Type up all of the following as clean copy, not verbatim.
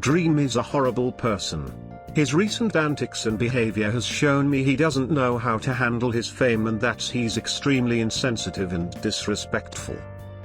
Dream is a horrible person. His recent antics and behavior has shown me he doesn't know how to handle his fame and that he's extremely insensitive and disrespectful.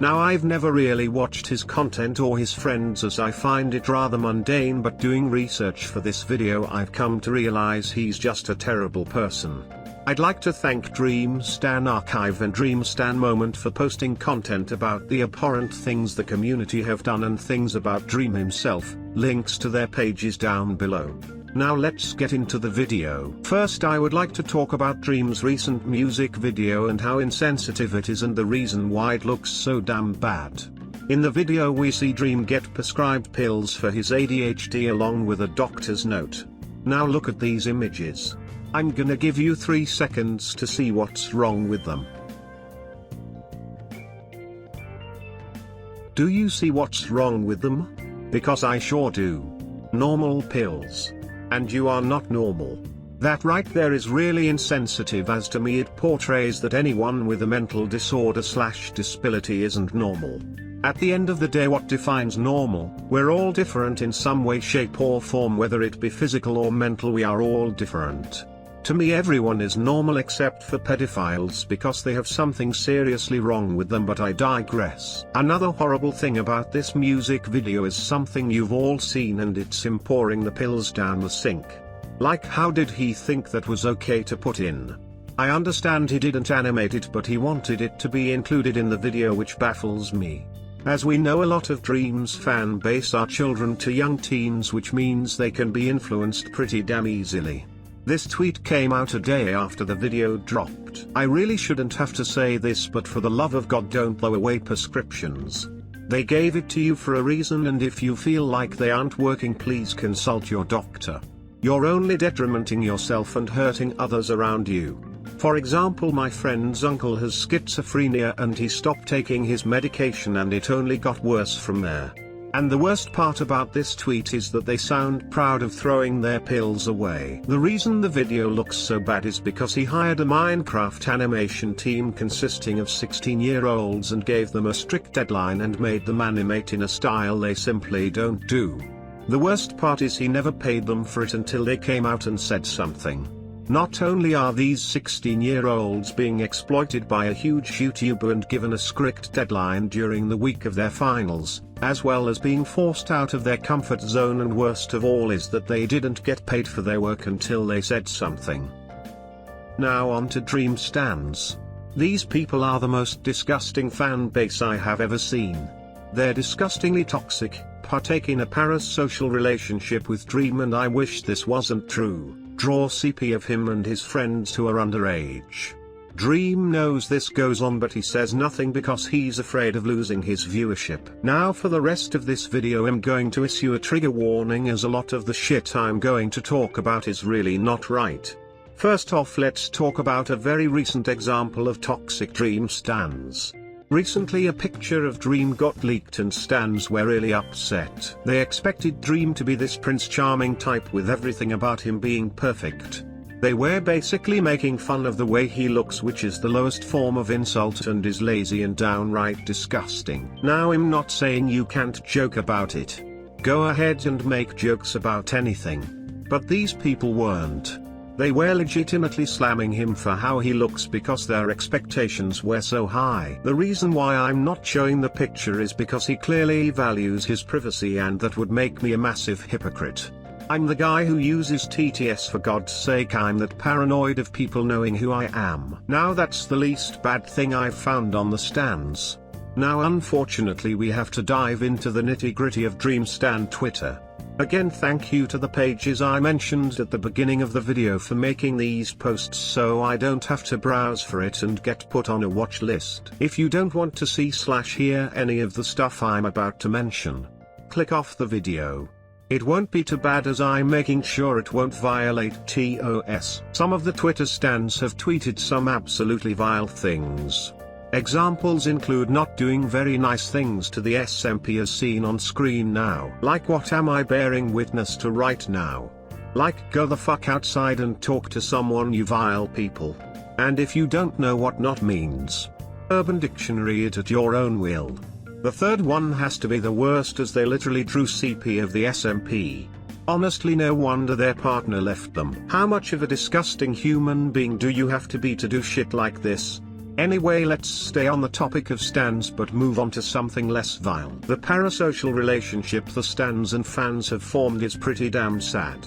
Now I've never really watched his content or his friends as I find it rather mundane, but doing research for this video I've come to realize he's just a terrible person. I'd like to thank Dream Stan Archive and Dream Stan Moment for posting content about the abhorrent things the community have done and things about Dream himself. Links to their pages down below. Now let's get into the video. First I would like to talk about Dream's recent music video and how insensitive it is and the reason why it looks so damn bad. In the video we see Dream get prescribed pills for his ADHD along with a doctor's note. Now look at these images. I'm gonna give you 3 seconds to see what's wrong with them. Do you see what's wrong with them? Because I sure do. Normal pills. And you are not normal. That right there is really insensitive, as to me it portrays that anyone with a mental disorder/disability isn't normal. At the end of the day, what defines normal? We're all different in some way, shape or form, whether it be physical or mental. We are all different. To me everyone is normal except for pedophiles because they have something seriously wrong with them, but I digress. Another horrible thing about this music video is something you've all seen, and it's him pouring the pills down the sink. Like, how did he think that was okay to put in? I understand he didn't animate it, but he wanted it to be included in the video, which baffles me. As we know, a lot of Dream's fan base are children to young teens, which means they can be influenced pretty damn easily. This tweet came out a day after the video dropped. I really shouldn't have to say this, but for the love of God, don't throw away prescriptions. They gave it to you for a reason, and if you feel like they aren't working, please consult your doctor. You're only detrimenting yourself and hurting others around you. For example, my friend's uncle has schizophrenia and he stopped taking his medication and it only got worse from there. And the worst part about this tweet is that they sound proud of throwing their pills away. The reason the video looks so bad is because he hired a Minecraft animation team consisting of 16-year-olds and gave them a strict deadline and made them animate in a style they simply don't do. The worst part is he never paid them for it until they came out and said something. Not only are these 16-year-olds being exploited by a huge YouTuber and given a strict deadline during the week of their finals, as well as being forced out of their comfort zone, and worst of all is that they didn't get paid for their work until they said something. Now on to Dream Stans. These people are the most disgusting fan base I have ever seen. They're disgustingly toxic, partake in a parasocial relationship with Dream, and I wish this wasn't true. Draw CP of him and his friends who are underage. Dream knows this goes on, but he says nothing because he's afraid of losing his viewership. Now for the rest of this video I'm going to issue a trigger warning, as a lot of the shit I'm going to talk about is really not right. First off, let's talk about a very recent example of toxic Dream stans. Recently a picture of Dream got leaked and stans were really upset. They expected Dream to be this Prince Charming type with everything about him being perfect. They were basically making fun of the way he looks, which is the lowest form of insult and is lazy and downright disgusting. Now I'm not saying you can't joke about it. Go ahead and make jokes about anything. But these people weren't. They were legitimately slamming him for how he looks because their expectations were so high. The reason why I'm not showing the picture is because he clearly values his privacy, and that would make me a massive hypocrite. I'm the guy who uses TTS, for God's sake. I'm that paranoid of people knowing who I am. Now that's the least bad thing I've found on the stans. Now unfortunately we have to dive into the nitty-gritty of Dream Stan Twitter. Again, thank you to the pages I mentioned at the beginning of the video for making these posts so I don't have to browse for it and get put on a watch list. If you don't want to see/hear any of the stuff I'm about to mention, click off the video. It won't be too bad, as I'm making sure it won't violate TOS. Some of the Twitter stans have tweeted some absolutely vile things. Examples include not doing very nice things to the SMP as seen on screen now. Like, what am I bearing witness to right now? Like, go the fuck outside and talk to someone, you vile people. And if you don't know what not means, Urban Dictionary it at your own will. The third one has to be the worst, as they literally drew CP of the SMP. Honestly, no wonder their partner left them. How much of a disgusting human being do you have to be to do shit like this? Anyway, let's stay on the topic of stans but move on to something less vile. The parasocial relationship the stans and fans have formed is pretty damn sad.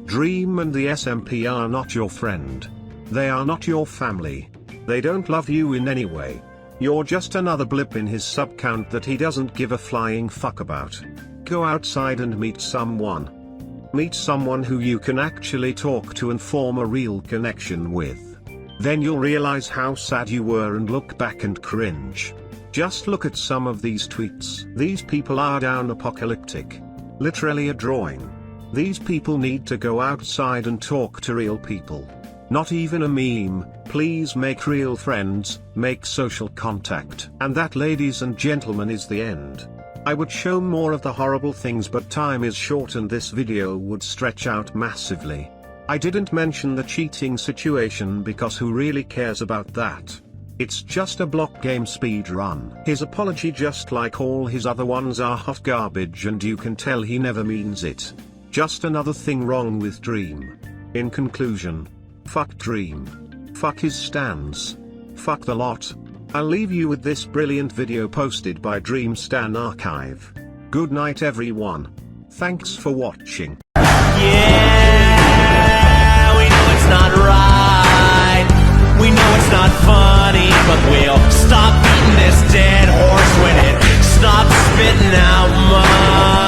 Dream and the SMP are not your friend. They are not your family. They don't love you in any way. You're just another blip in his sub-count that he doesn't give a flying fuck about. Go outside and meet someone. Meet someone who you can actually talk to and form a real connection with. Then you'll realize how sad you were and look back and cringe. Just look at some of these tweets. These people are down apocalyptic. Literally a drawing. These people need to go outside and talk to real people. Not even a meme. Please make real friends, make social contact. And that, ladies and gentlemen, is the end. I would show more of the horrible things, but time is short and this video would stretch out massively. I didn't mention the cheating situation because who really cares about that? It's just a block game speed run. His apology, just like all his other ones, are hot garbage and you can tell he never means it. Just another thing wrong with Dream. In conclusion, fuck Dream. Fuck his stans. Fuck the lot. I'll leave you with this brilliant video posted by Dream Stan Archive. Good night everyone. Thanks for watching. Yeah, we know it's not right. We know it's not funny, but we'll stop beating this dead horse when it stops spitting out mud.